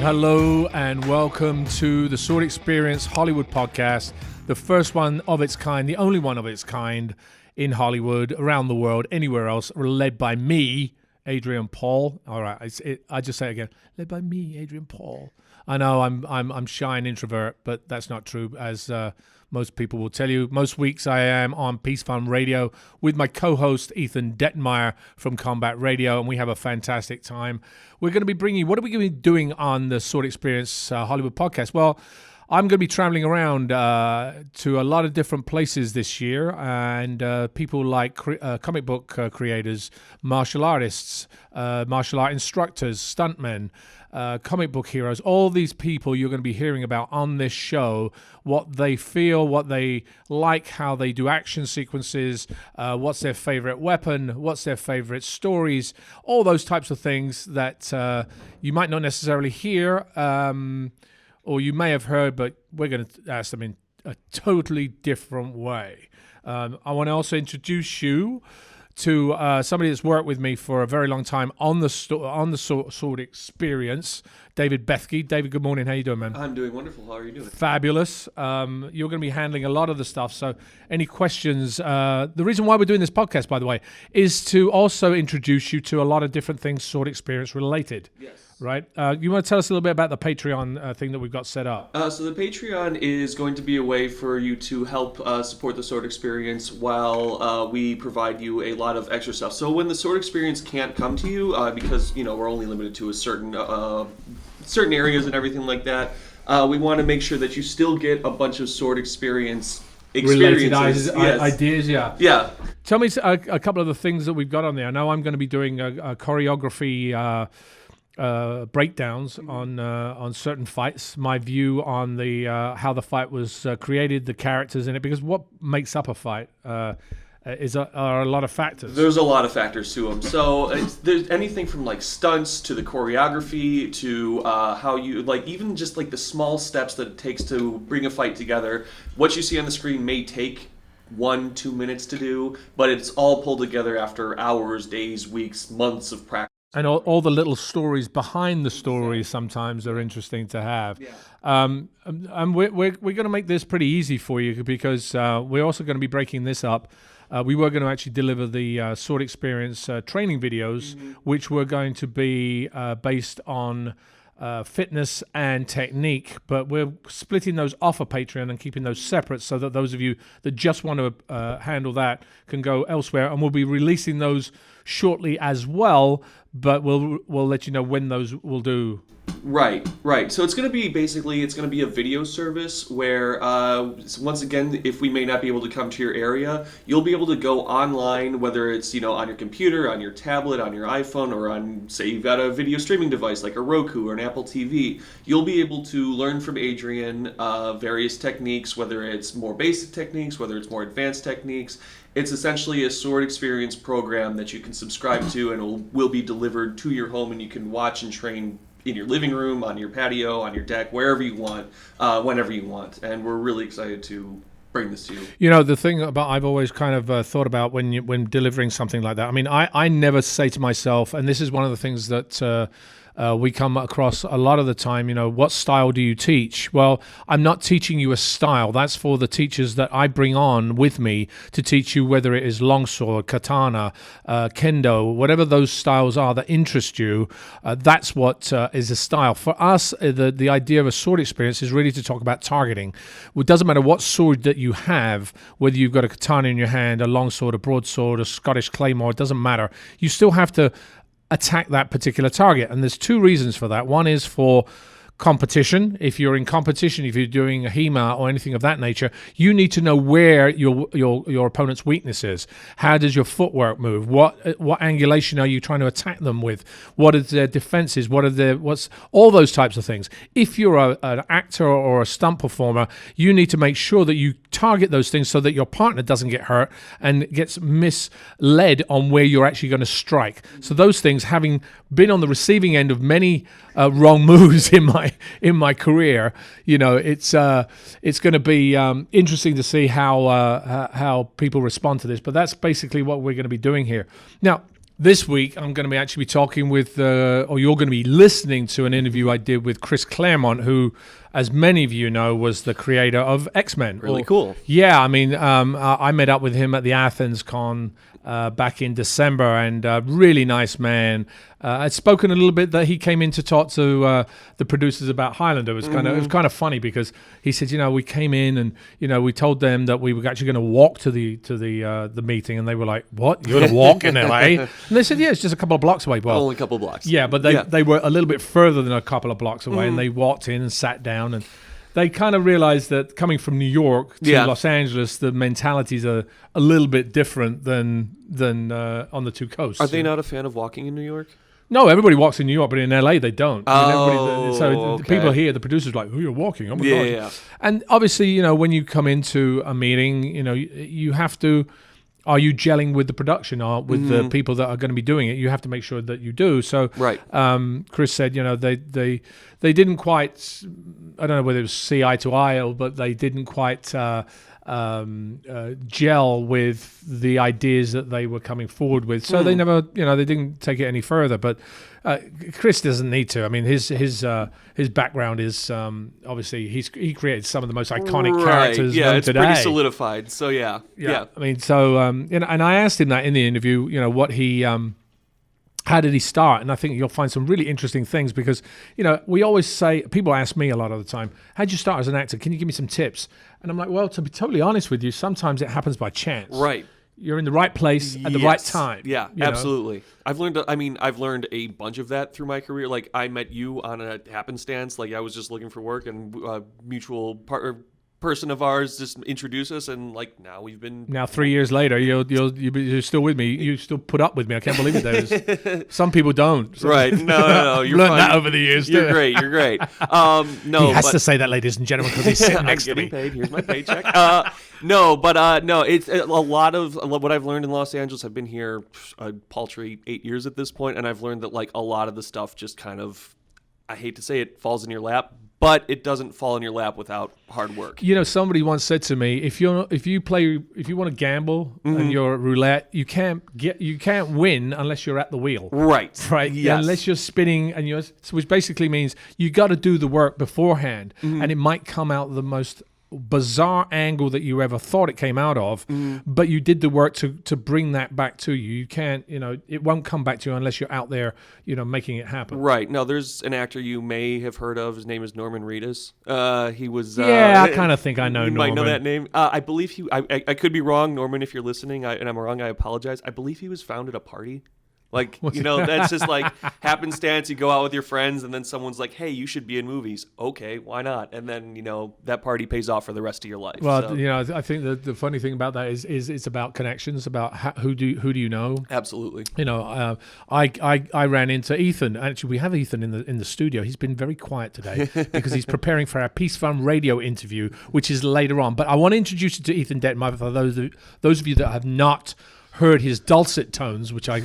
Hello and welcome to the Sword Experience Hollywood podcast, the first one of its kind, the only one of its kind in Hollywood, around the world, anywhere else, led by me, Adrian Paul. All right, I just say it again, led by me, Adrian Paul. I know I'm shy and introvert, but that's not true, as most people will tell you. Most weeks I am on Peace Fund Radio with my co-host Ethan Detmeyer from Combat Radio, and we have a fantastic time. We're going to be bringing you, what are we going to be doing on the Sword Experience Hollywood podcast? Well, I'm going to be traveling around to a lot of different places this year, and people like comic book creators, martial artists, martial art instructors, stuntmen, comic book heroes, all these people you're going to be hearing about on this show, what they feel, what they like, how they do action sequences, what's their favorite weapon, what's their favorite stories, all those types of things that you might not necessarily hear, or you may have heard, but we're going to ask them in a totally different way. I want to also introduce you to somebody that's worked with me for a very long time on the Sword Experience, David Bethke. David, good morning. How you doing, man? I'm doing wonderful. How are you doing? Fabulous. You're going to be handling a lot of the stuff. So any questions? The reason why we're doing this podcast, by the way, is to also introduce you to a lot of different things Sword Experience related. Yes. Right. You want to tell us a little bit about the Patreon thing that we've got set up? So the Patreon is going to be a way for you to help support the Sword Experience while we provide you a lot of extra stuff. So when the Sword Experience can't come to you, because we're only limited to a certain areas and everything like that, we want to make sure that you still get a bunch of Sword Experience experiences. Related ideas, yeah. Yeah. Tell me a couple of the things that we've got on there. I know I'm going to be doing a choreography breakdowns on certain fights, my view on the how the fight was created, the characters in it, because what makes up a fight are a lot of factors. There's a lot of factors to them. So there's anything from like stunts to the choreography to how you even just the small steps that it takes to bring a fight together. What you see on the screen may take 1-2 minutes to do, but it's all pulled together after hours, days, weeks, months of practice. And all the little stories behind the stories sometimes are interesting to have. Yeah. And we're going to make this pretty easy for you because we're also going to be breaking this up. We were going to actually deliver the Sword Experience training videos, which were going to be based on fitness and technique, but we're splitting those off of Patreon and keeping those separate so that those of you that just want to handle that can go elsewhere, and we'll be releasing those shortly as well, but we'll let you know when those will do. Right. So it's going to be a video service where, once again, if we may not be able to come to your area, you'll be able to go online, whether it's, on your computer, on your tablet, on your iPhone, or on, say, you've got a video streaming device like a Roku or an Apple TV. You'll be able to learn from Adrian various techniques, whether it's more basic techniques, whether it's more advanced techniques. It's essentially a Sword Experience program that you can subscribe to, and it will be delivered to your home, and you can watch and train in your living room, on your patio, on your deck, wherever you want, whenever you want. And we're really excited to bring this to you. The thing about I've always kind of thought about when delivering something like that. I mean, I never say to myself, and this is one of the things that we come across a lot of the time, what style do you teach? Well, I'm not teaching you a style. That's for the teachers that I bring on with me to teach you, whether it is longsword, katana, kendo, whatever those styles are that interest you. That's what is a style. For us, the idea of a Sword Experience is really to talk about targeting. It doesn't matter what sword that you have, whether you've got a katana in your hand, a longsword, a broadsword, a Scottish claymore, it doesn't matter. You still have to attack that particular target, and there's two reasons for that. One is for competition. If you're in competition, if you're doing a HEMA or anything of that nature, you need to know where your opponent's weakness is. How does your footwork move? What angulation are you trying to attack them with? What are their defenses? What's all those types of things. If you're an actor or a stunt performer, you need to make sure that you target those things so that your partner doesn't get hurt and gets misled on where you're actually going to strike. So those things, having been on the receiving end of many wrong moves in my career, it's going to be interesting to see how people respond to this. But that's basically what we're going to be doing here. Now, This week, I'm going to be actually talking with, or you're going to be listening to an interview I did with Chris Claremont, who, as many of you know, was the creator of X-Men. Really cool. Yeah, I mean, I met up with him at the Athens Con back in December, and really nice man. I'd spoken a little bit that he came in to talk to the producers about Highlander. It was kind of funny because he said, we came in and we told them that we were actually going to walk to the meeting, and they were like, "What? You're going to walk in LA?" And they said, "Yeah, it's just a couple of blocks away." Well, only a couple of blocks. Yeah, but they were a little bit further than a couple of blocks away, and they walked in and sat down, and they kind of realized that coming from New York to Los Angeles, the mentalities are a little bit different than on the two coasts. Are they not a fan of walking in New York? No, everybody walks in New York, but in LA they don't. Oh, the people here, the producers, are like, "Oh, you're walking." Oh my God. Yeah. And obviously, when you come into a meeting, you have to. Are you gelling with the production or with the people that are going to be doing it? You have to make sure that you do. So, right. Chris said, they didn't quite. I don't know whether it was see eye to eye, but they didn't quite gel with the ideas that they were coming forward with. So they never, they didn't take it any further. But Chris doesn't need to. I mean, his background is obviously he created some of the most iconic characters known today. Pretty solidified. So yeah. I mean, so and I asked him that in the interview. What he. How did he start? And I think you'll find some really interesting things because, we always say, people ask me a lot of the time, how'd you start as an actor? Can you give me some tips? And I'm like, well, to be totally honest with you, sometimes it happens by chance. Right. You're in the right place at the right time. Yeah, absolutely. I've learned a bunch of that through my career. Like I met you on a happenstance. Like I was just looking for work and a mutual person of ours just introduced us, and like now we've been. Now 3 years later, you're still with me. You still put up with me. I can't believe it. Some people don't. So. Right? No. You're learned that over the years. You're great. You're great. No, he has to say that, ladies and gentlemen, because he's sitting next to me. I'm getting paid. Here's my paycheck. No. It's a lot of what I've learned in Los Angeles. I've been here a paltry 8 years at this point, and I've learned that like a lot of the stuff just kind of, I hate to say it, falls in your lap. But it doesn't fall in your lap without hard work. Somebody once said to me, if you want to gamble and you're at roulette, you can't win unless you're at the wheel. Right. Yes. Unless you're spinning which basically means you got to do the work beforehand, and it might come out the most bizarre angle that you ever thought it came out of, but you did the work to bring that back to you. You can't, it won't come back to you unless you're out there, making it happen. Right. Now, there's an actor you may have heard of. His name is Norman Reedus. He was... I kind of think I know Norman. You might know that name. I believe I could be wrong, Norman, if you're listening, and I'm wrong, I apologize. I believe he was found at a party. Like, that's just like happenstance. You go out with your friends and then someone's like, hey, you should be in movies. Okay, why not? And then, that party pays off for the rest of your life. Well, I think that the funny thing about that is it's about connections, about who do you know? Absolutely. I ran into Ethan. Actually, we have Ethan in the studio. He's been very quiet today because he's preparing for our Peace Fund radio interview, which is later on. But I want to introduce you to Ethan Detmeyer for those of you that have not heard his dulcet tones, which I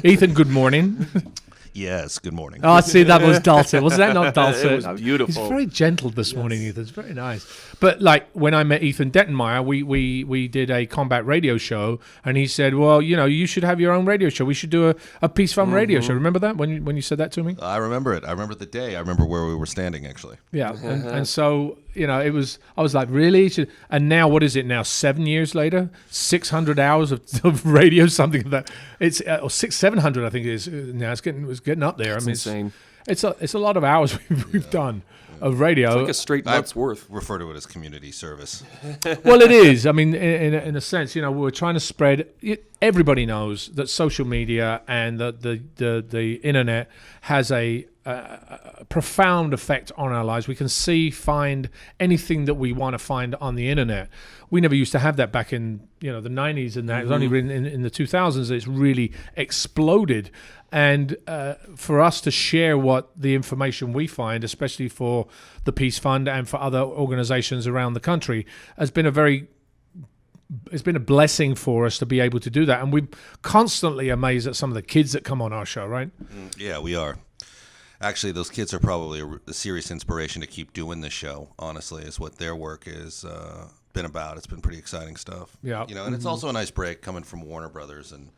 Ethan, good morning. Yes, good morning. Oh, see, that was dulcet. Was that not dulcet? It was beautiful. He's very gentle this morning, Ethan. It's very nice. But like when I met Ethan Detmeyer, we did a combat radio show, and he said, well, you should have your own radio show. We should do a Peace Fund radio show. Remember that when you said that to me? I remember it. I remember the day. I remember where we were standing, actually. Yeah, and so, it was, I was like, really? And now, what is it now, 7 years later? 600 hours of radio, something like that. It's 700, I think it is now. It's getting up there. That's insane. It's a lot of hours we've done of radio. It's like a straight month's worth. Refer to it as community service. Well, it is. I mean, in a sense, we're trying to spread. Everybody knows that social media and the internet has a profound effect on our lives. We can find anything that we want to find on the internet. We never used to have that back in the 90s, and that it was only in the 2000s that it's really exploded. And for us to share what the information we find, especially for the Peace Fund and for other organizations around the country, has been it's been a blessing for us to be able to do that. And we're constantly amazed at some of the kids that come on our show, right? Yeah, we are. Actually, those kids are probably a serious inspiration to keep doing this show, honestly, is what their work has been about. It's been pretty exciting stuff. Yeah. And it's also a nice break coming from Warner Brothers and,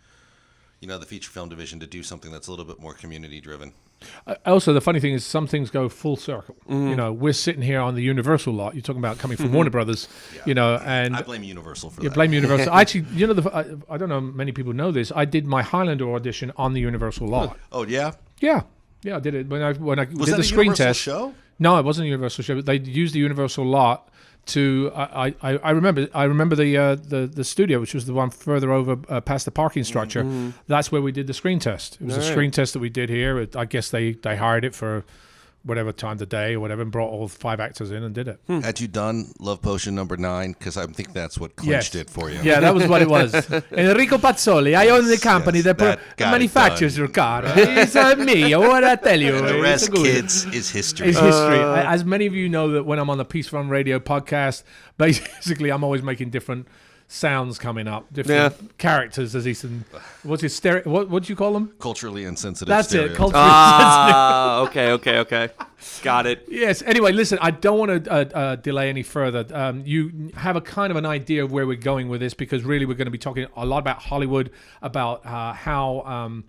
the feature film division to do something that's a little bit more community driven. Also, the funny thing is some things go full circle. We're sitting here on the Universal lot. You're talking about coming from Warner Brothers, and I blame Universal for you that. blame Universal. Actually, I don't know many people know this. I did my Highlander audition on the Universal lot. Oh, yeah? Yeah, I did it when I Was did that the a screen Universal test. show? No, it wasn't a Universal show. But they used the Universal lot to. I remember the studio, which was the one further over past the parking structure. That's where we did the screen test. It was a screen test that we did here. I guess they hired it for whatever time of the day or whatever, and brought all 5 actors in and did it. Had you done Love Potion number 9? Because I think that's what clinched it for you. Yeah, that was what it was. Enrico Pazzoli, I own the company that manufactures your car. It's me, what I tell you. And the rest, kids, is history. It's history. As many of you know that when I'm on the Peace Run Radio podcast, basically I'm always making different sounds coming up, different characters, as Ethan. What's his what do you call them? Culturally insensitive. That's stereos. it. Culturally insensitive. Okay. Got it. Yes. Anyway, listen, I don't want to delay any further. You have a kind of an idea of where we're going with this, because really we're going to be talking a lot about Hollywood, about how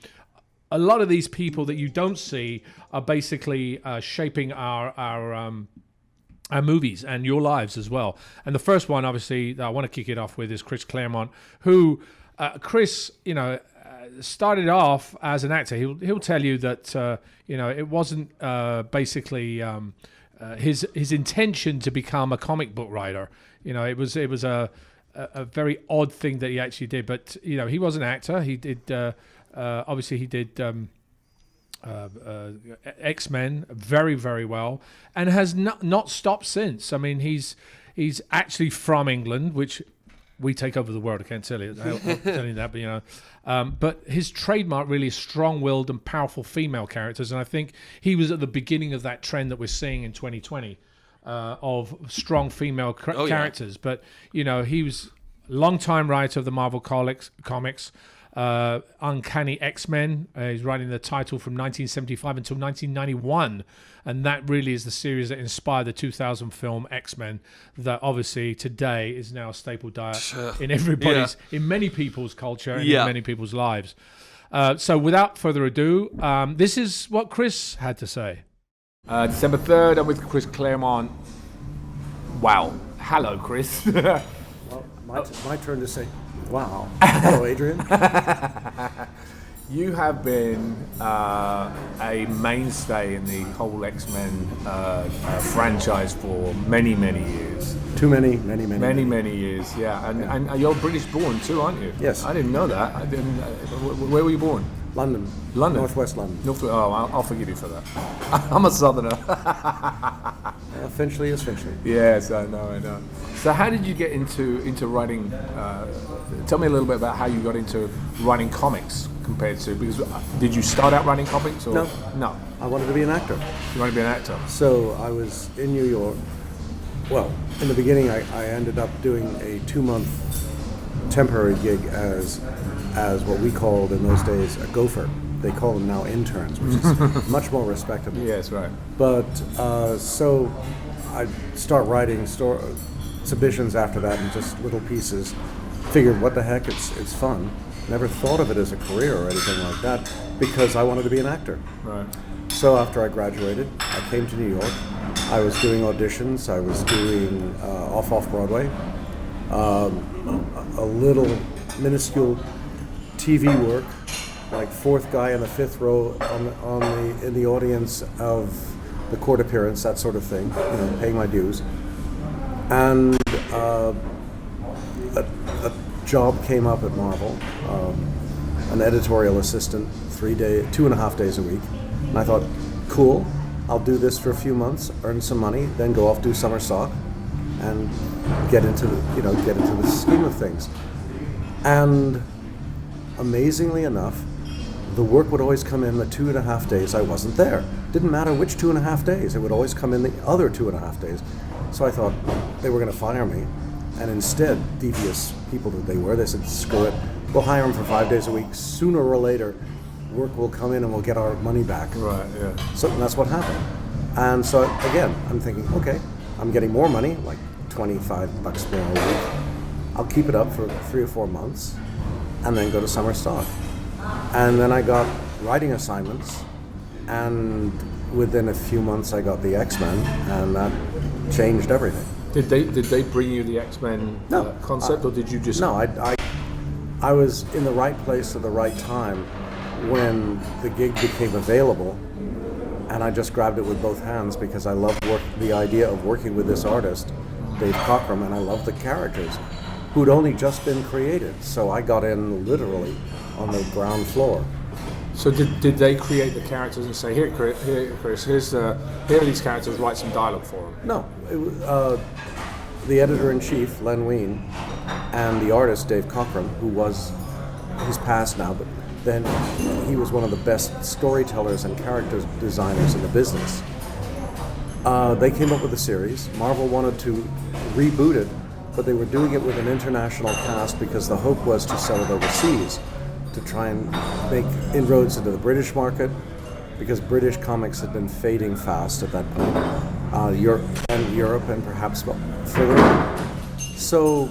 a lot of these people that you don't see are basically shaping our movies and your lives as well. And the first one, obviously, that I want to kick it off with is Chris Claremont, who Chris, started off as an actor. He'll tell you that it wasn't basically his intention to become a comic book writer. It was a very odd thing that he actually did. But he was an actor. He did obviously he did. X-Men very, very well, and has not stopped since. I mean, he's actually from England, which we take over the world. I can't tell you, that, but but his trademark really is strong-willed and powerful female characters, and I think he was at the beginning of that trend that we're seeing in 2020 of strong female characters. But he was a long-time writer of the Marvel comics. Uncanny X-Men. He's writing the title from 1975 until 1991, and that really is the series that inspired the 2000 film X-Men, that obviously today is now a staple diet in everybody's, in many people's culture and in many people's lives. So without further ado, this is what Chris had to say. December 3rd, I'm with Chris Claremont. Wow. Hello, Chris. Well, my turn to say, wow. Hello, Adrian. You have been a mainstay in the whole X-Men franchise for many, many years. Too many. Many years, yeah. And you're British born too, aren't you? Yes. I didn't know that. Where were you born? London. Northwest London. I'll forgive you for that. I'm a southerner. Finchley is Finchley. Yes, I know. So how did you get into writing? Tell me a little bit about how you got into writing comics compared to, because did you start out writing comics? Or? No. I wanted to be an actor. You want to be an actor? So I was in New York. Well, in the beginning, I ended up doing a 2-month temporary gig as what we called in those days a gopher. They call them now interns, which is much more respectable. Yes, right. But so I start writing submissions after that and just little pieces. Figured, what the heck, it's fun. Never thought of it as a career or anything like that because I wanted to be an actor. Right. So after I graduated, I came to New York. I was doing auditions. I was doing off-Broadway. A little minuscule TV work, like fourth guy in the fifth row in the audience of the court appearance, that sort of thing, paying my dues. And a job came up at Marvel, an editorial assistant, 2.5 days a week. And I thought, cool, I'll do this for a few months, earn some money, then go off do summer stock and get into the scheme of things. And amazingly enough, the work would always come in the 2.5 days I wasn't there. Didn't matter which 2.5 days, it would always come in the other 2.5 days. So I thought they were going to fire me, and instead, devious people that they were, they said, screw it, we'll hire them for 5 days a week. Sooner or later, work will come in and we'll get our money back. Right, yeah. So that's what happened. And so again, I'm thinking, okay, I'm getting more money, like $25 more a week. I'll keep it up for 3 or 4 months and then go to summer stock. And then I got writing assignments, and within a few months I got the X-Men, and that changed everything. Did they bring you the X-Men concept, or did you just... No, I was in the right place at the right time when the gig became available, and I just grabbed it with both hands because I loved the idea of working with this artist, Dave Cockrum, and I loved the characters who'd only just been created. So I got in literally on the ground floor. So did they create the characters and say, here Chris, here are these characters, write some dialogue for them? No, the editor-in-chief, Len Wein, and the artist, Dave Cockrum, he's passed now, but then he was one of the best storytellers and character designers in the business. They came up with a series. Marvel wanted to reboot it, but they were doing it with an international cast because the hope was to sell it overseas, to try and make inroads into the British market, because British comics had been fading fast at that point, Europe and perhaps further. So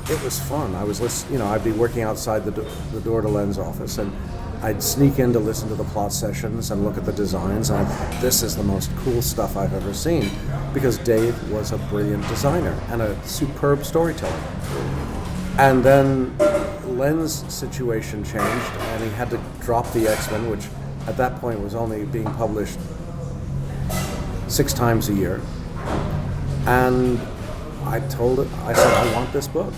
it was fun. I'd be working outside the door to Len's office, and I'd sneak in to listen to the plot sessions and look at the designs, and I thought, this is the most cool stuff I've ever seen, because Dave was a brilliant designer and a superb storyteller. And then Len's situation changed, and he had to drop the X-Men, which at that point was only being published 6 times a year. And I said, I want this book.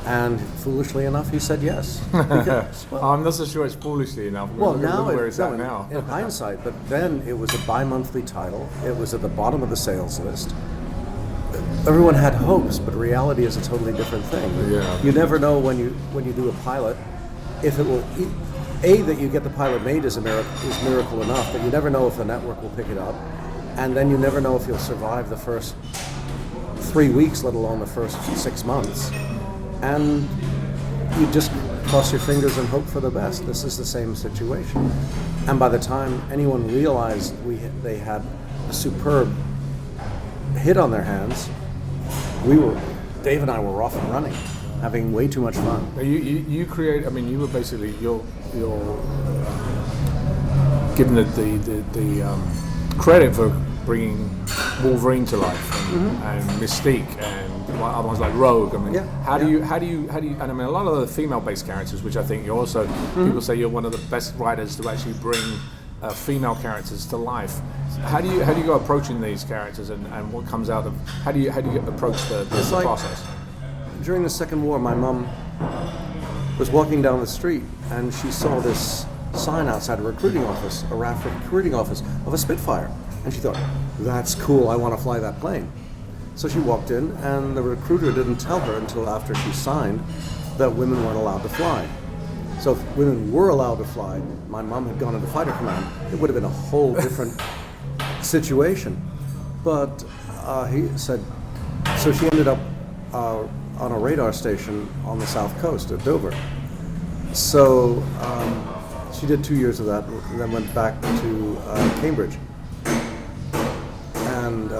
And foolishly enough, he said yes. Because, I'm not so sure it's foolishly enough. Where is that now? In hindsight, but then it was a bi-monthly title. It was at the bottom of the sales list. Everyone had hopes, but reality is a totally different thing. Yeah. You never know when you do a pilot if it will. That you get the pilot made is miracle enough, but you never know if the network will pick it up, and then you never know if you'll survive the first 3 weeks, let alone the first 6 months. And you just cross your fingers and hope for the best. This is the same situation. And by the time anyone realized they had a superb hit on their hands, Dave and I were off and running, having way too much fun. You create. I mean, you were basically you're given the credit for bringing Wolverine to life and Mystique and other ones like Rogue. I mean, how do you? And I mean, a lot of the female-based characters, which I think you're also people say you're one of the best writers to actually bring female characters to life. How do you go approaching these characters and what comes out of? How do you approach the process? During the Second War, my mom was walking down the street and she saw this sign outside a recruiting office, a RAF recruiting office of a Spitfire, and she thought, "That's cool. I want to fly that plane." So she walked in, and the recruiter didn't tell her until after she signed that women weren't allowed to fly. So if women were allowed to fly, my mom had gone into fighter command, it would have been a whole different situation. But he said, so she ended up on a radar station on the south coast at Dover. So she did 2 years of that, and then went back to Cambridge and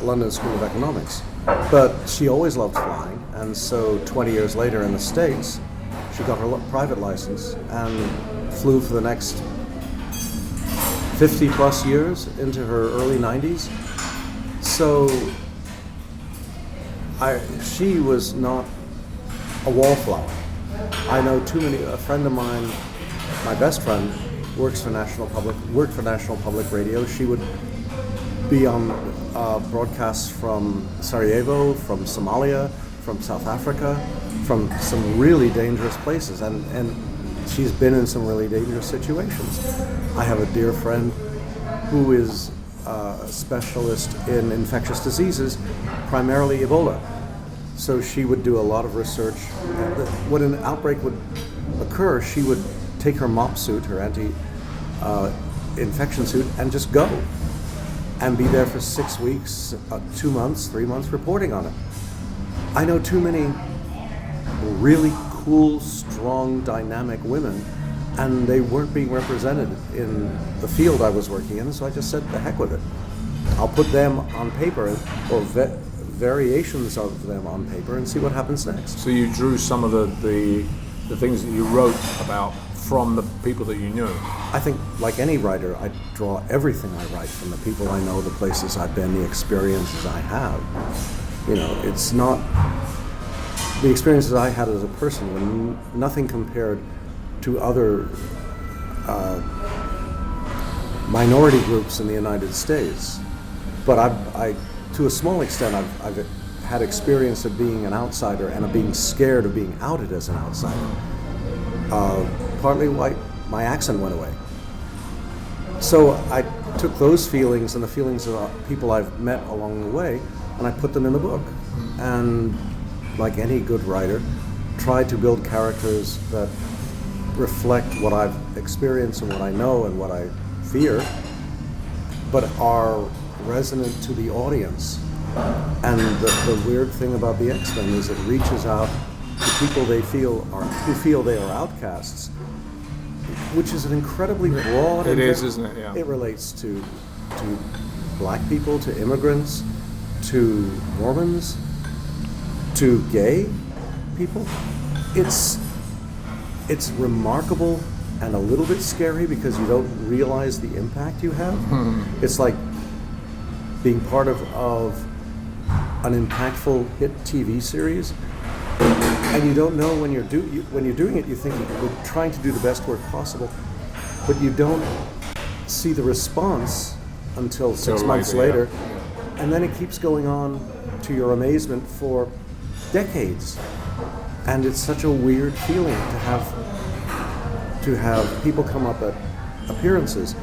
London School of Economics. But she always loved flying, and so 20 years later in the States, she got her private license and flew for the next 50 plus years into her early 90s. So she was not a wallflower. I know too many. A friend of mine, my best friend, worked for National Public Radio. She would be on broadcasts from Sarajevo, from Somalia, from South Africa, from some really dangerous places, and she's been in some really dangerous situations. I have a dear friend who is a specialist in infectious diseases, primarily Ebola. So she would do a lot of research. When an outbreak would occur, she would take her MOP suit, her anti-infection suit, and just go and be there for 6 weeks, 2 months, 3 months reporting on it. I know too many really cool, strong, dynamic women, and they weren't being represented in the field I was working in, so I just said, the heck with it. I'll put them on paper, or variations of them on paper, and see what happens next. So you drew some of the the things that you wrote about from the people that you knew? I think, like any writer, I draw everything I write from the people I know, the places I've been, the experiences I have. You know, it's not the experiences I had as a person were nothing compared to other minority groups in the United States. But I to a small extent, I've had experience of being an outsider and of being scared of being outed as an outsider. Partly why my accent went away. So I took those feelings and the feelings of people I've met along the way, and I put them in the book. And like any good writer, tried to build characters that reflect what I've experienced and what I know and what I fear, but are resonant to the audience. And the weird thing about the X-Men is it reaches out to people who feel they are outcasts, which is an incredibly broad. It is, isn't it? Yeah. It relates to black people, to immigrants, to Mormons, to gay people. It's remarkable and a little bit scary because you don't realize the impact you have. It's like being part of an impactful hit TV series, and you don't know when you're doing it. You think you're trying to do the best work possible, but you don't see the response until 6 months later, and then it keeps going on to your amazement for decades. And it's such a weird feeling to have people come up at appearances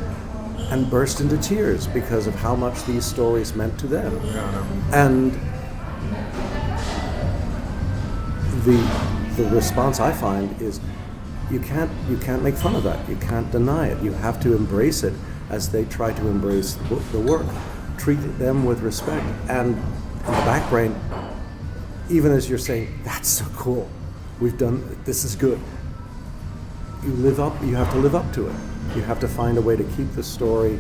and burst into tears because of how much these stories meant to them. And the response I find is you can't make fun of that. You can't deny it. You have to embrace it as they try to embrace the work. Treat them with respect. And in the back brain, even as you're saying, that's so cool, this is good, you have to live up to it. You have to find a way to keep the story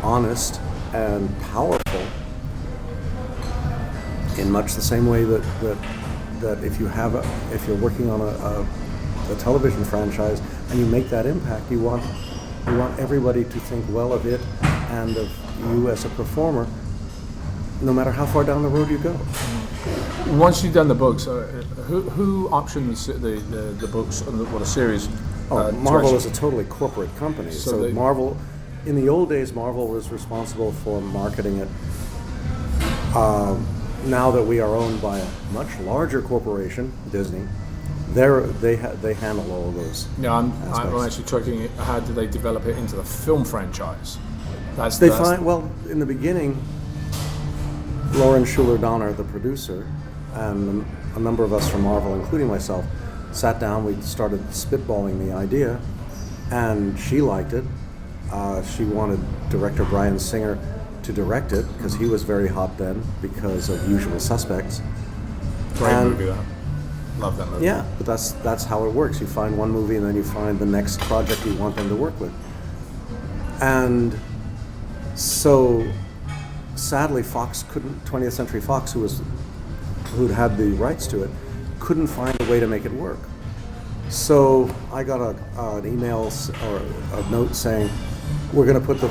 honest and powerful in much the same way that if you're working on a television franchise and you make that impact, you want everybody to think well of it and of you as a performer, no matter how far down the road you go. Once you've done the books, who options the books and the series? Marvel is a totally corporate company. So Marvel, in the old days, Marvel was responsible for marketing it. Now that we are owned by a much larger corporation, Disney, they handle all of those. Yeah, I'm actually checking how do they develop it into the film franchise. Well, in the beginning, Lauren Schuler Donner, the producer, and a number of us from Marvel, including myself, sat down, we started spitballing the idea, and she liked it. She wanted director Bryan Singer to direct it, because he was very hot then, because of Usual Suspects. Great movie, that. Love that movie. Yeah, but that's how it works. You find one movie, and then you find the next project you want them to work with. And so, sadly, 20th Century Fox, who'd had the rights to it, couldn't find a way to make it work. So I got an email or a note saying, we're going to put the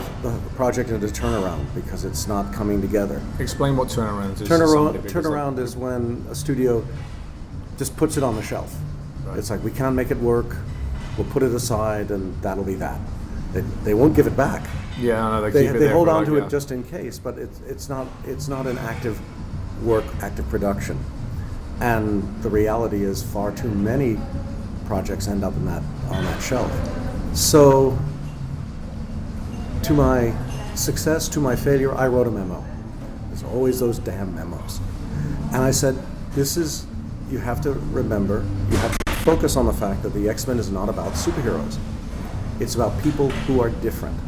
project into turnaround because it's not coming together. Explain what turnaround is. Turnaround is when a studio just puts it on the shelf. Right. It's like, we can't make it work, we'll put it aside, and that'll be that. They won't give it back. Yeah, no, they keep it there. They hold on to it just in case, but it's not an active work, active production. And the reality is far too many projects end up on that shelf. So, to my success, to my failure, I wrote a memo. There's always those damn memos. And I said, you have to remember, you have to focus on the fact that the X-Men is not about superheroes. It's about people who are different.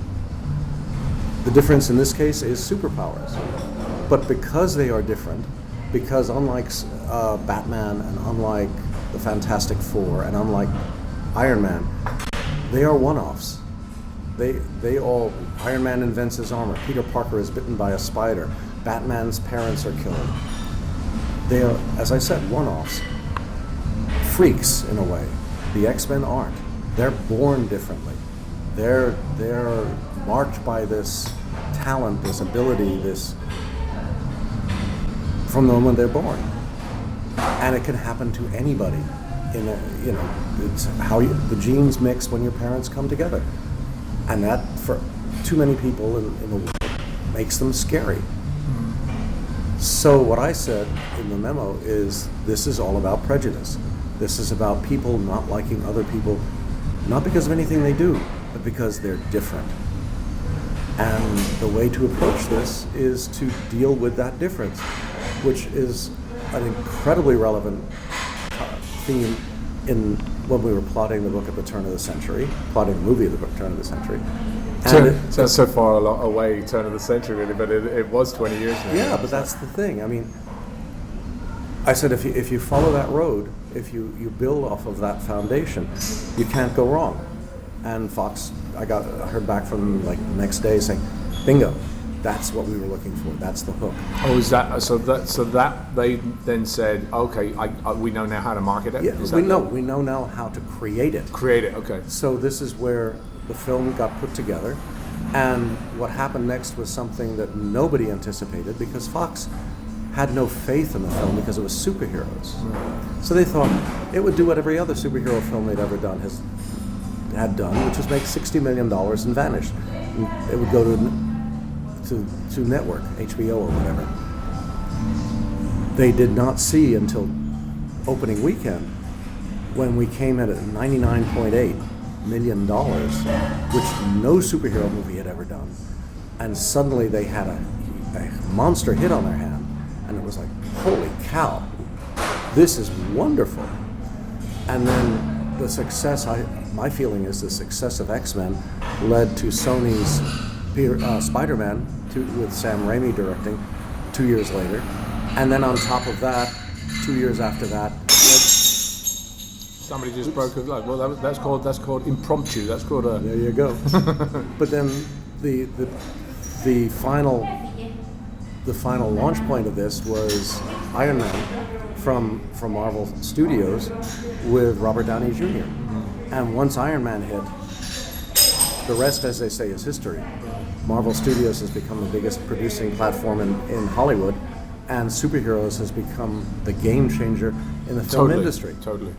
The difference in this case is superpowers. But because they are different, because unlike Batman and unlike the Fantastic Four and unlike Iron Man, they are one-offs. Iron Man invents his armor. Peter Parker is bitten by a spider. Batman's parents are killed. They are, as I said, one-offs. freaks in a way. The X-Men aren't. They're born differently. They're marked by this talent, this ability, this from the moment they're born, and it can happen to anybody. It's how the genes mix when your parents come together, and that for too many people in the world makes them scary. So what I said in the memo is, this is all about prejudice. This is about people not liking other people, not because of anything they do, but because they're different. And the way to approach this is to deal with that difference, which is an incredibly relevant theme when we were plotting the book at the turn of the century, plotting the movie at the turn of the century. And Sounds so far away, turn of the century, really, but it was 20 years now. Yeah, but that's the thing. I mean, I said if you follow that road, if you build off of that foundation, you can't go wrong. And Fox, I heard back from them like the next day saying, bingo, that's what we were looking for. That's the hook. Oh, is that so? That they then said, okay, we know now how to market it. Yeah, we know now how to create it. Create it, okay. So this is where the film got put together, and what happened next was something that nobody anticipated, because Fox had no faith in the film because it was superheroes. So they thought it would do what every other superhero film they'd ever done had done, which was make $60 million and vanish. And it would go to network, HBO or whatever. They did not see until opening weekend, when we came in at $99.8 million, which no superhero movie had ever done. And suddenly they had a monster hit on their hand, and it was like, holy cow, this is wonderful. And then the success, my feeling is the success of X-Men led to Sony's Spider-Man with Sam Raimi directing 2 years later. And then on top of that, 2 years after that, somebody just broke a leg. Well, that's called impromptu. That's called a. There you go. But then the final launch point of this was Iron Man from Marvel Studios with Robert Downey Jr. And once Iron Man hit, the rest, as they say, is history. Marvel Studios has become the biggest producing platform in Hollywood, and superheroes has become the game changer in the film industry. Totally.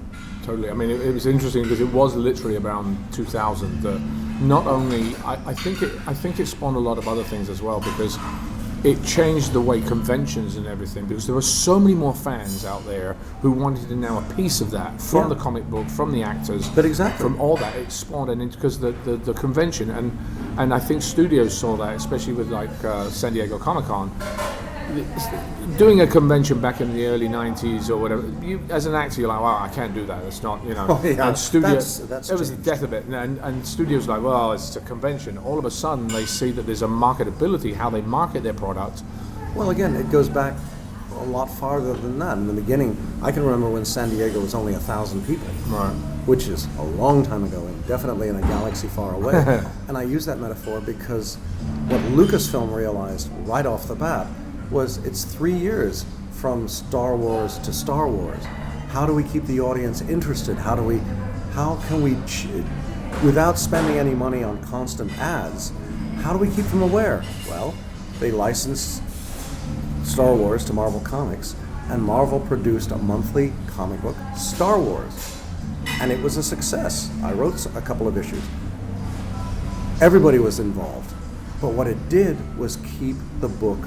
I mean, it was interesting because it was literally around 2000 that not only I think it spawned a lot of other things as well, because it changed the way conventions and everything, because there were so many more fans out there who wanted to know a piece of that from the comic book, from the actors, but exactly from all that. It spawned, and because the convention and I think studios saw that, especially with like San Diego Comic-Con. Doing a convention back in the early 90s or whatever, you, as an actor, you're like, well, I can't do that. It's not, you know. Oh, yeah. And studios, that's it was the death of it. And studios like, well, it's a convention. All of a sudden, they see that there's a marketability, how they market their product. Well, again, it goes back a lot farther than that. In the beginning, I can remember when San Diego was only 1,000 people, Right. which is a long time ago, and definitely in a galaxy far away. And I use that metaphor because what Lucasfilm realized right off the bat was it's 3 years from Star Wars to Star Wars. How do we keep the audience interested? How can we, without spending any money on constant ads, how do we keep them aware? Well, they licensed Star Wars to Marvel Comics, and Marvel produced a monthly comic book, Star Wars. And it was a success. I wrote a couple of issues. Everybody was involved. But what it did was keep the book,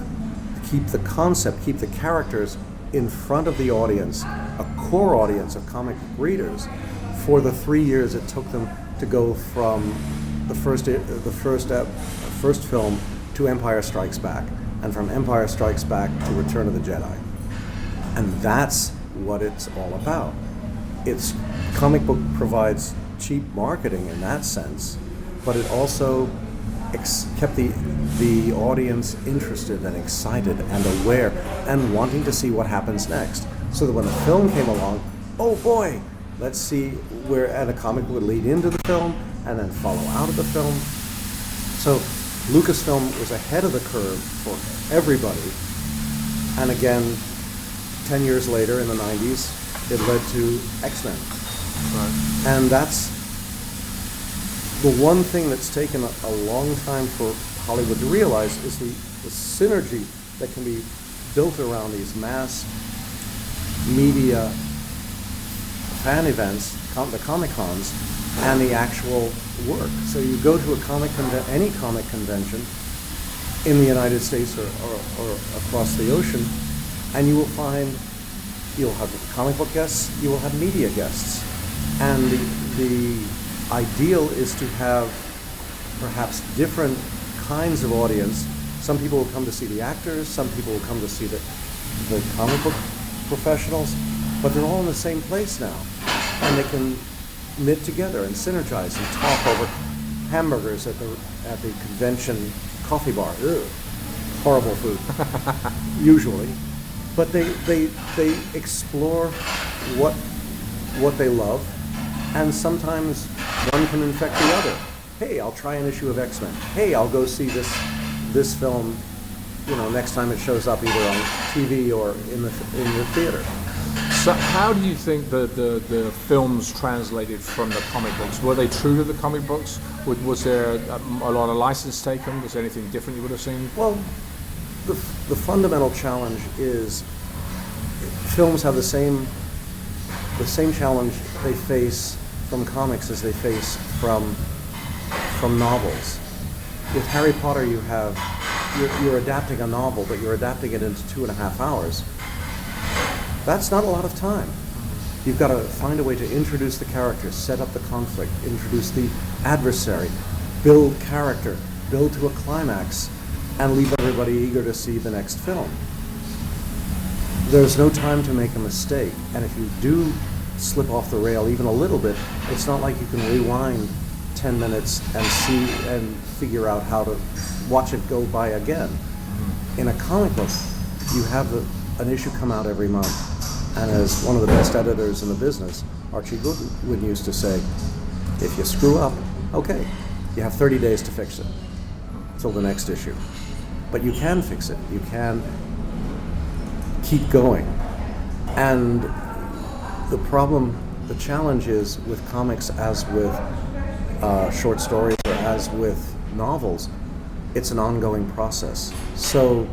keep the concept, keep the characters in front of the audience, a core audience of comic book readers, for the 3 years it took them to go from the first film to Empire Strikes Back, and from Empire Strikes Back to Return of the Jedi. And that's what it's all about. It's comic book provides cheap marketing in that sense, but it also kept the audience interested and excited and aware and wanting to see what happens next. So that when the film came along, oh boy, let's see where, and a comic would lead into the film and then follow out of the film. So Lucasfilm was ahead of the curve for everybody. And again, 10 years later in the 90s, it led to X-Men. Right. And that's the one thing that's taken a long time for Hollywood to realize is the synergy that can be built around these mass media fan events, the Comic-Cons, and the actual work. So you go to any comic convention in the United States or across the ocean, and you will find you'll have comic book guests, you will have media guests. And the ideal is to have perhaps different kinds of audience. Some people will come to see the actors, some people will come to see the comic book professionals, but they're all in the same place now. And they can knit together and synergize and talk over hamburgers at the convention coffee bar. Ugh, horrible food, usually. But they explore what they love, and sometimes one can infect the other. Hey, I'll try an issue of X-Men. Hey, I'll go see this film, next time it shows up either on TV or in the theater. So how do you think the films translated from the comic books? Were they true to the comic books? Was there a lot of license taken? Was there anything different you would have seen? Well, the fundamental challenge is films have the same challenge they face from comics as they face from novels. With Harry Potter, you're adapting a novel, but you're adapting it into 2.5 hours. That's not a lot of time. You've got to find a way to introduce the characters, set up the conflict, introduce the adversary, build character, build to a climax, and leave everybody eager to see the next film. There's no time to make a mistake, and if you do slip off the rail even a little bit, it's not like you can rewind 10 minutes and see and figure out how to watch it go by again. In a comic book, you have an issue come out every month, and as one of the best editors in the business, Archie Goodwin used to say, if you screw up, okay, you have 30 days to fix it till the next issue. But you can fix it. You can keep going. And the challenge is with comics, as with short stories or as with novels, it's an ongoing process. So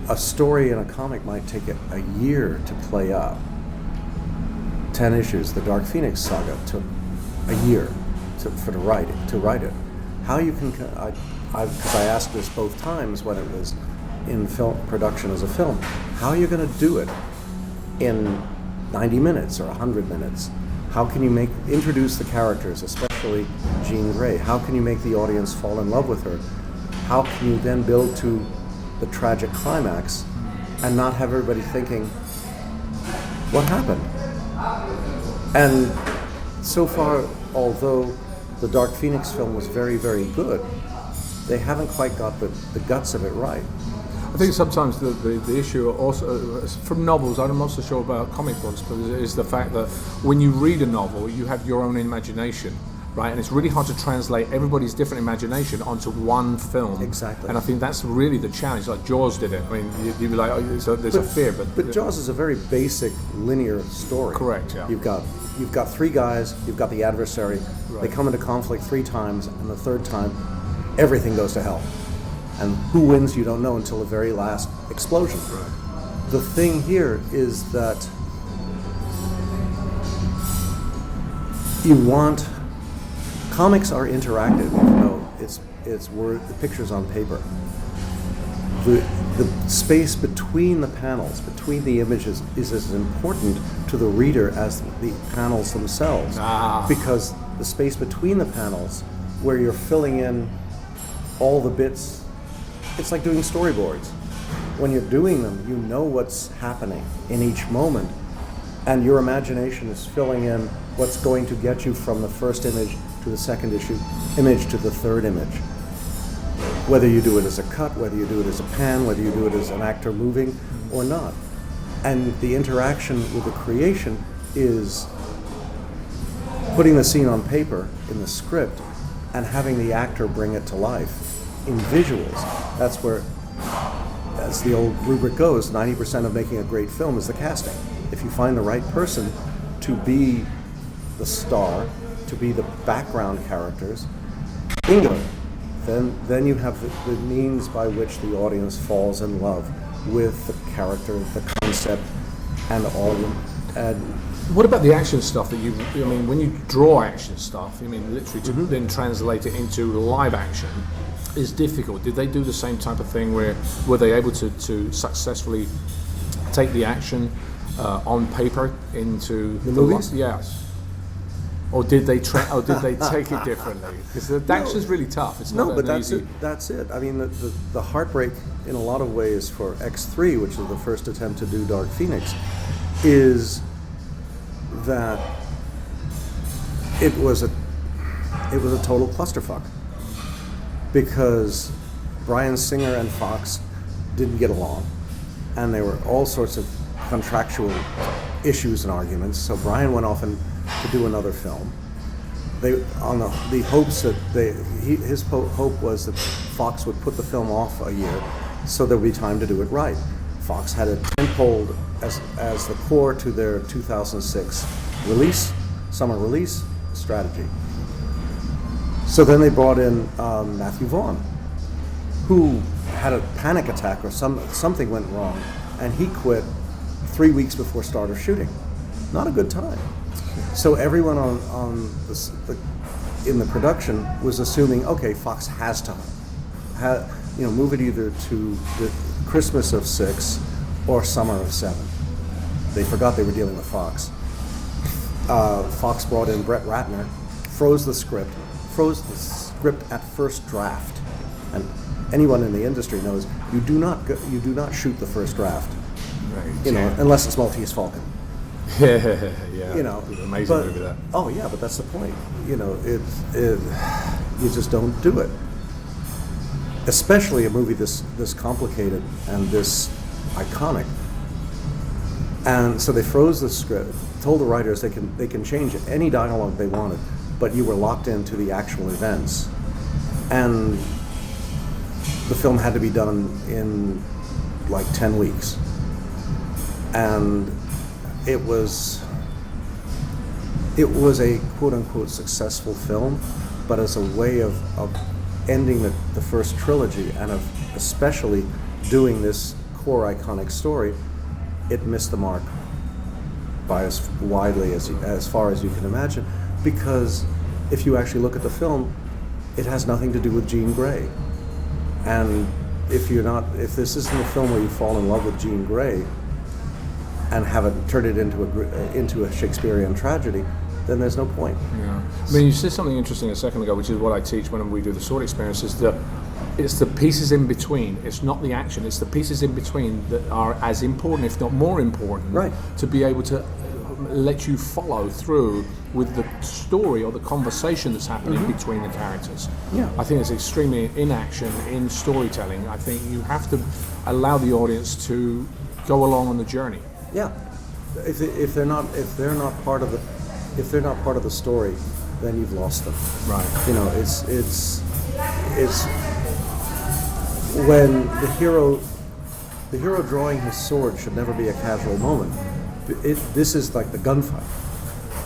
a story in a comic might take a year to play out. 10 issues. The Dark Phoenix saga took a year to write it. How you can, because I asked this both times when it was in film production as a film, how are you going to do it in 90 minutes or 100 minutes? How can you introduce the characters, especially Jean Grey? How can you make the audience fall in love with her? How can you then build to the tragic climax and not have everybody thinking, what happened? And so far, although the Dark Phoenix film was very, very good, they haven't quite got the guts of it right. I think sometimes the issue also from novels, I'm not so sure about comic books, but is the fact that when you read a novel, you have your own imagination, right? And it's really hard to translate everybody's different imagination onto one film. Exactly. And I think that's really the challenge. Like Jaws did it. I mean, you'd be like, oh, so there's a fear, but Jaws is a very basic linear story. Correct. Yeah. You've got 3 guys. You've got the adversary. Right. They come into conflict 3 times, and the 3rd time, everything goes to hell. And who wins, you don't know until the very last explosion. Right. The thing here is that comics are interactive, even though it's word, the pictures on paper. The space between the panels, between the images, is as important to the reader as the panels themselves. Because the space between the panels, where you're filling in all the bits, it's like doing storyboards. When you're doing them, you know what's happening in each moment, and your imagination is filling in what's going to get you from the first image to the second image to the third image. Whether you do it as a cut, whether you do it as a pan, whether you do it as an actor moving or not. And the interaction with the creation is putting the scene on paper in the script and having the actor bring it to life in visuals. That's where, as the old rubric goes, 90% of making a great film is the casting. if you find the right person to be the star, to be the background characters, bingo, then you have the means by which the audience falls in love with the character, the concept, and all of them. And what about the action stuff that I mean, when you draw action stuff, I mean, literally to then translate it into live action is difficult. Did they do the same type of thing where were they able to successfully take the action on paper into the movies? Yes. Or did they take it differently? Because the action's really tough. It's not but easy. that's it. I mean, the heartbreak in a lot of ways for X3, which is the first attempt to do Dark Phoenix, is that it was a total clusterfuck because Bryan Singer and Fox didn't get along, and there were all sorts of contractual issues and arguments. So Bryan went off to do another film. They on the hopes that his hope was that Fox would put the film off a year, so there would be time to do it right. Fox had it tentpoled as the core to their 2006 summer release strategy. So then they brought in Matthew Vaughn, who had a panic attack or something went wrong, and he quit 3 weeks before start of shooting. Not a good time. So everyone in the production was assuming, okay, Fox has to move it either to the Christmas of 6 or summer of 7. They forgot they were dealing with Fox. Fox brought in Brett Ratner, froze the script at first draft. And anyone in the industry knows you do not shoot the first draft. Right. Unless it's Maltese Falcon. Yeah. Amazing movie that. Oh yeah, but that's the point. You just don't do it. Especially a movie this complicated and this iconic. And so they froze the script, told the writers they can change any dialogue they wanted, but you were locked into the actual events. And the film had to be done in like 10 weeks. And it was a quote-unquote successful film, but as a way of ending the first trilogy and of especially doing this core iconic story, it missed the mark by as widely as far as you can imagine, because if you actually look at the film, it has nothing to do with Jean Grey. And if this isn't a film where you fall in love with Jean Grey and have it turn it into a Shakespearean tragedy, then there's no point. Yeah. I mean, you said something interesting a second ago, which is what I teach when we do the sword experience, is it's the pieces in between. It's not the action, it's the pieces in between that are as important, if not more important, right, to be able to let you follow through with the story or the conversation that's happening between the characters. Yeah. I think it's extremely in action, in storytelling. I think you have to allow the audience to go along on the journey. Yeah. If they're not part of the story, then you've lost them. Right. It's when the hero drawing his sword should never be a casual moment. This is like the gunfight,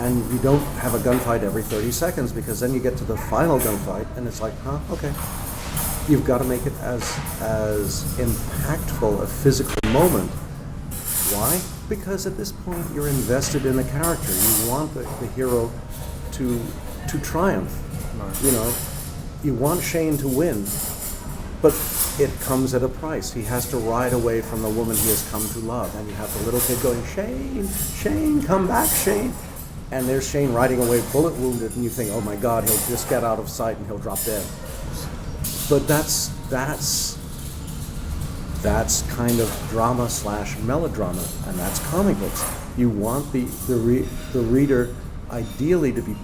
and you don't have a gunfight every 30 seconds, because then you get to the final gunfight and it's like, okay. You've got to make it as impactful a physical moment. Why? Because at this point you're invested in the character. You want the hero to triumph. Right. You want Shane to win, but it comes at a price. He has to ride away from the woman he has come to love, and you have the little kid going, Shane, come back, Shane. And there's Shane riding away, bullet wounded, and you think, oh my God, he'll just get out of sight and he'll drop dead. But that's kind of drama / melodrama, and that's comic books. You want the reader ideally to be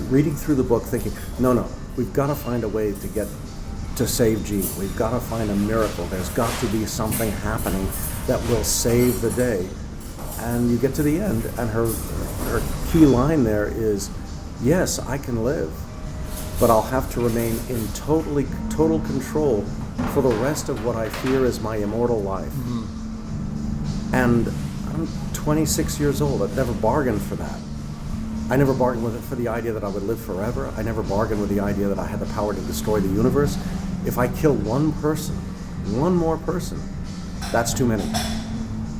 reading through the book thinking, no, we've got to find a way to save Jean. We've got to find a miracle. There's got to be something happening that will save the day. And you get to the end, and her key line there is, yes, I can live, but I'll have to remain in total control for the rest of what I fear is my immortal life. Mm-hmm. And I'm 26 years old. I've never bargained for that. I never bargained with it for the idea that I would live forever. I never bargained with the idea that I had the power to destroy the universe. If I kill one person, one more person, that's too many.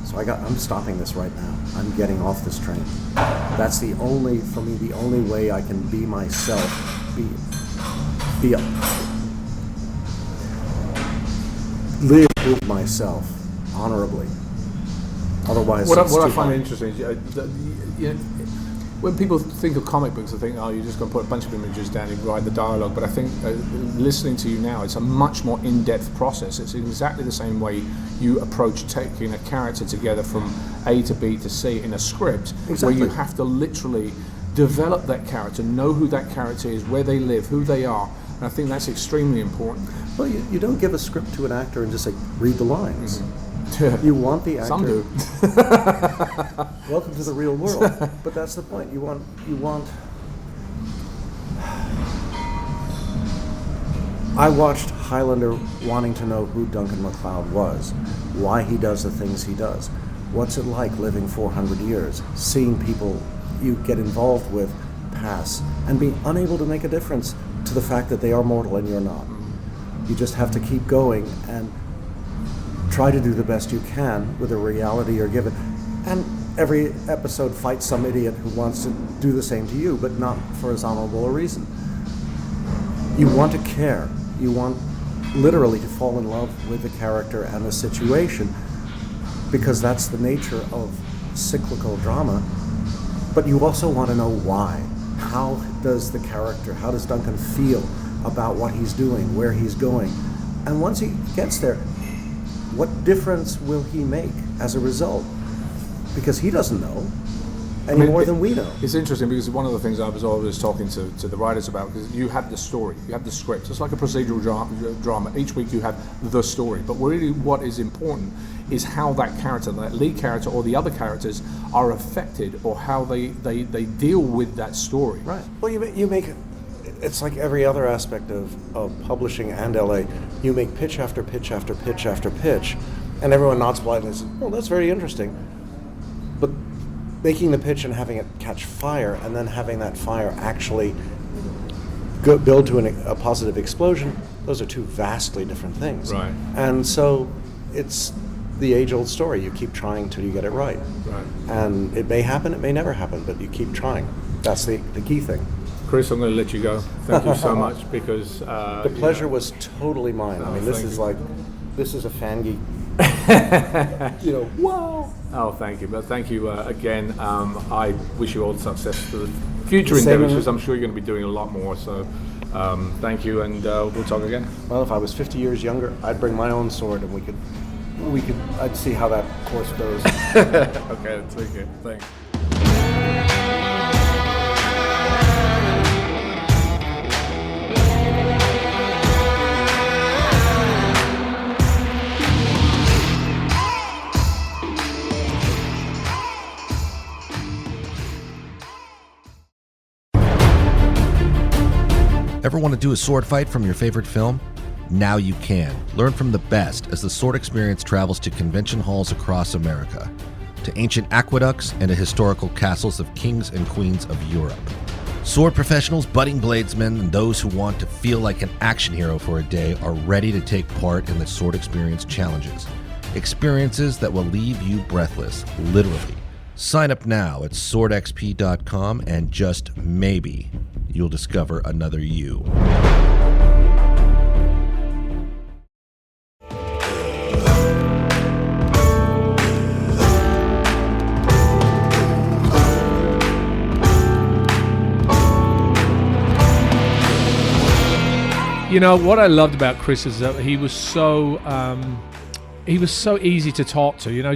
So I'm stopping this right now. I'm getting off this train. That's the only way I can be myself, live with myself honorably. Otherwise, what it's I too find hard. interesting is when people think of comic books, they think, oh, you're just going to put a bunch of images down and write the dialogue. But I think listening to you now, it's a much more in-depth process. It's exactly the same way you approach taking a character together from A to B to C in a script, Exactly. where you have to literally develop that character, know who that character is, where they live, who they are. And I think that's extremely important. Well, you don't give a script to an actor and just say, read the lines. You want the actor. Some do. Welcome to the real world. But that's the point. You want. I watched Highlander wanting to know who Duncan MacLeod was, why he does the things he does. What's it like living 400 years, seeing people you get involved with pass, and being unable to make a difference to the fact that they are mortal and you're not. You just have to keep going and try to do the best you can with the reality you're given. And every episode fights some idiot who wants to do the same to you, but not for as honorable a reason. You want to care. You want literally to fall in love with the character and the situation, because that's the nature of cyclical drama. But you also want to know why. How does Duncan feel about what he's doing, where he's going? And once he gets there, what difference will he make as a result? Because he doesn't know any more than we know. It's interesting because one of the things I was always talking to the writers about, because you have the story, you have the script. It's like a procedural drama. Each week you have the story. But really what is important is how that character, that lead character or the other characters are affected, or how they deal with that story. Right. Well, you make it. It's like every other aspect of publishing and LA. You make pitch after pitch after pitch after pitch, and everyone nods politely and says, "Oh, that's very interesting." But making the pitch and having it catch fire, and then having that fire actually build to a positive explosion, those are two vastly different things. Right. And so it's the age-old story. You keep trying till you get it right. Right. And it may happen, it may never happen, but you keep trying. That's the key thing. Chris, I'm going to let you go. Thank you so much, because the pleasure was totally mine. I mean, this is a fan geek. Wow. Oh, thank you. But thank you again. I wish you all the success for the future Same endeavors, in- because I'm sure you're going to be doing a lot more. So thank you, and we'll talk again. Well, if I was 50 years younger, I'd bring my own sword, and I'd see how that course goes. Okay, that's very good. Thanks. Ever want to do a sword fight from your favorite film? Now you can. Learn from the best as the Sword Experience travels to convention halls across America, to ancient aqueducts and to historical castles of kings and queens of Europe. Sword professionals, budding bladesmen, and those who want to feel like an action hero for a day are ready to take part in the Sword Experience challenges. Experiences that will leave you breathless, literally. Sign up now at swordxp.com, and just maybe you'll discover another you. You know, what I loved about Chris is that he was so easy to talk to. You know,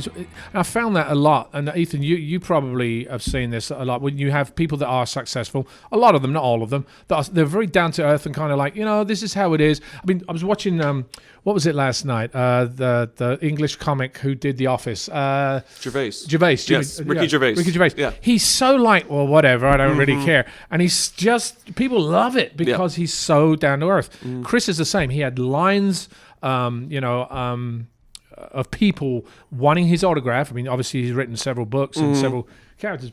I found that a lot. And Ethan, you probably have seen this a lot when you have people that are successful. A lot of them, not all of them, they're very down to earth and kind of like, this is how it is. I mean, I was watching what was it last night? The English comic who did The Office. Gervais. Yes, Ricky Gervais. Ricky Gervais. Yeah. He's so like, well, whatever, I don't really care. And he's just, people love it because he's so down to earth. Chris is the same. He had lines, of people wanting his autograph. I mean, obviously he's written several books and several characters,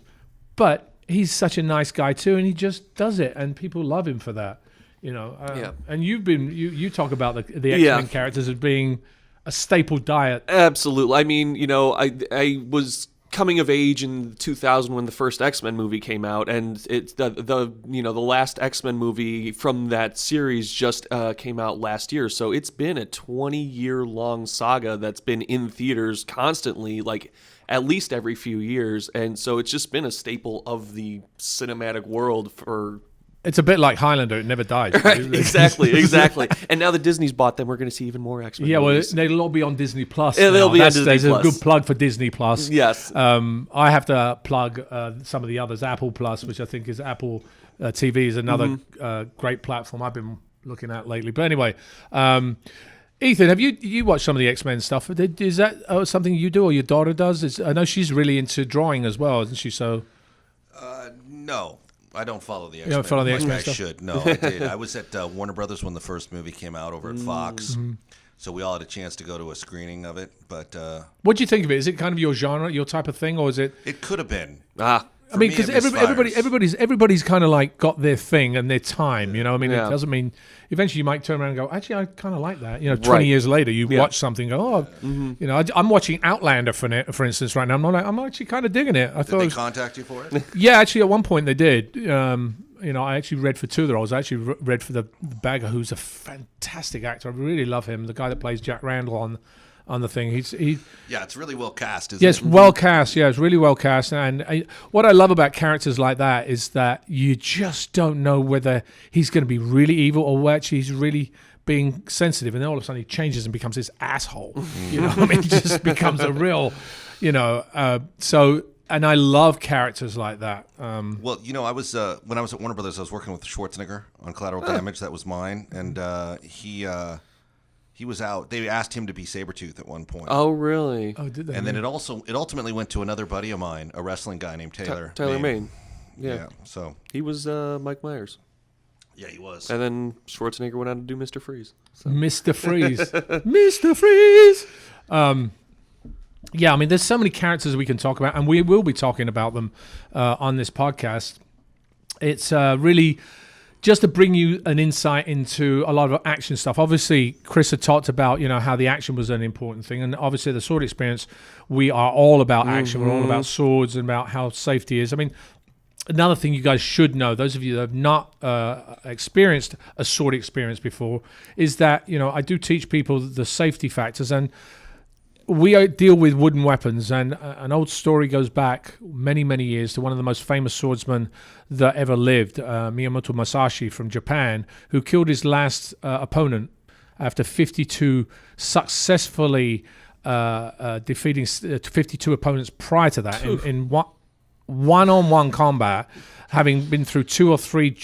but he's such a nice guy too, and he just does it, and people love him for that. And you talk about the X-Men characters as being a staple diet. Absolutely. I mean, I was coming of age in 2000 when the first X-Men movie came out, and it's the last X-Men movie from that series just came out last year. So it's been a 20-year long saga that's been in theaters constantly, like at least every few years, and so it's just been a staple of the cinematic world for. It's a bit like Highlander; it never dies. Right, exactly. And now that Disney's bought them, we're going to see even more X-Men. Yeah, movies. well, they'll all be on Disney Plus. Yeah, they'll be on Disney There's Plus. a good plug for Disney Plus. Yes. I have to plug some of the others. Apple Plus, which I think is Apple TV, is another great platform I've been looking at lately. But anyway, Ethan, have you watched some of the X-Men stuff? Is that something you do or your daughter does? I know she's really into drawing as well, isn't she? So. No. I don't follow the X-Men. You don't follow the X-Men I stuff? should. No, I did. I was at Warner Brothers when the first movie came out over at Fox, so we all had a chance to go to a screening of it. But what do you think of it? Is it kind of your genre, your type of thing, or is it? it could have been. I mean, because everybody's kind of like got their thing and their time, you know. I mean, it doesn't mean eventually you might turn around and go, actually, I kind of like that. 20 years later, you watch something, and go, I'm watching Outlander for instance right now. I'm actually kind of digging it. Did they contact you for it? Yeah, actually, at one point they did. I actually read for two of the roles. I actually read for the Bagger, who's a fantastic actor. I really love him. The guy that plays Jack Randall on the thing. It's really well cast, isn't it? Yes, well cast. Yeah, it's really well cast. And what I love about characters like that is that you just don't know whether he's going to be really evil or whether actually he's really being sensitive. And then all of a sudden he changes and becomes this asshole. You know, I mean, he just becomes a real, And I love characters like that. Well, I was when I was at Warner Brothers, I was working with Schwarzenegger on Collateral Damage. That was mine, and he was out. They asked him to be Sabretooth at one point. Oh, really? Oh, did they? And then it ultimately went to another buddy of mine, a wrestling guy named Taylor. Taylor Mane. Yeah. So he was Mike Myers. Yeah, he was. And then Schwarzenegger went on to do Mr. Freeze. So. Mr. Freeze. Mr. Freeze. I mean, there's so many characters we can talk about, and we will be talking about them on this podcast. It's really just to bring you an insight into a lot of action stuff. Obviously, Chris had talked about, how the action was an important thing. And obviously, the sword experience, we are all about action. We're all about swords and about how safety is. I mean, another thing you guys should know, those of you that have not experienced a sword experience before, is that, I do teach people the safety factors. And we deal with wooden weapons, and an old story goes back many, many years to one of the most famous swordsmen that ever lived, Miyamoto Musashi from Japan, who killed his last opponent after 52 successfully defeating 52 opponents prior to that in one-on-one combat, having been through 2 or 3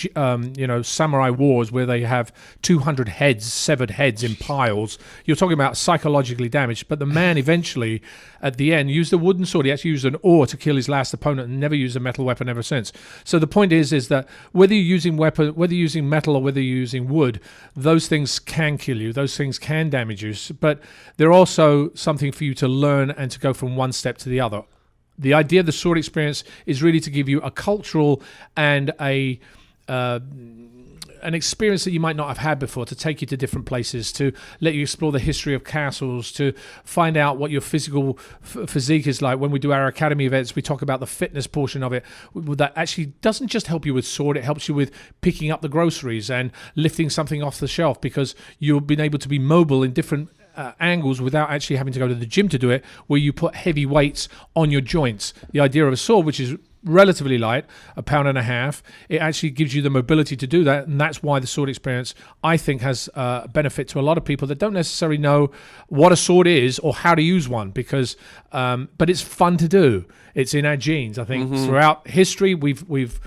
samurai wars where they have 200 severed heads in piles. You're talking about psychologically damaged, but the man eventually at the end used a wooden sword. He actually used an oar to kill his last opponent and never used a metal weapon ever since. So the point is that whether you're using metal or whether you're using wood, those things can kill you, those things can damage you, but they're also something for you to learn and to go from one step to the other. The idea of the sword experience is really to give you a cultural and an experience that you might not have had before, to take you to different places, to let you explore the history of castles, to find out what your physical physique is like. When we do our academy events, we talk about the fitness portion of it. That actually doesn't just help you with sword, it helps you with picking up the groceries and lifting something off the shelf, because you've been able to be mobile in different angles without actually having to go to the gym to do it, where you put heavy weights on your joints. The idea of a sword, which is relatively light, 1.5 pounds, it actually gives you the mobility to do that, and that's why the sword experience, I think, has benefit to a lot of people that don't necessarily know what a sword is or how to use one, because but it's fun to do. It's in our genes. I think throughout history we've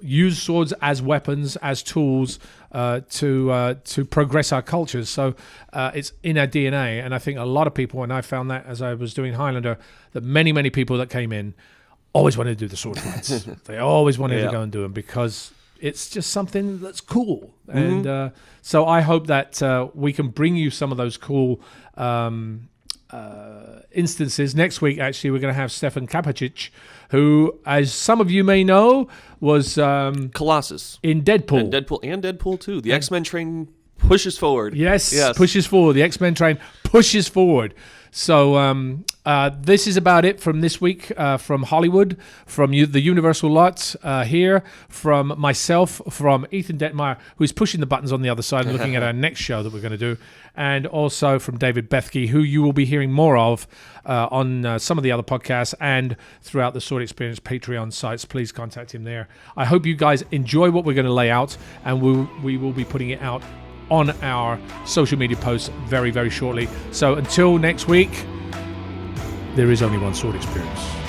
used swords as weapons, as tools to progress our cultures. So it's in our DNA, and I think a lot of people, and I found that as I was doing Highlander, that many people that came in always wanted to do the sword fights. They always wanted to go and do them because it's just something that's cool. And so I hope that we can bring you some of those cool instances. Next week, actually, we're going to have Stefan Cabotage, who, as some of you may know, was Colossus in Deadpool. And Deadpool 2. The X-Men train pushes forward. Yes, pushes forward. The X-Men train pushes forward. So this is about it from this week, from Hollywood, from the Universal lot here, from myself, from Ethan Detmeyer, who's pushing the buttons on the other side and looking at our next show that we're going to do, and also from David Bethke, who you will be hearing more of on some of the other podcasts and throughout the Sword Experience Patreon sites. Please contact him there. I hope you guys enjoy what we're going to lay out, and we will be putting it out on our social media posts very, very shortly. So until next week, there is only one Sword Experience.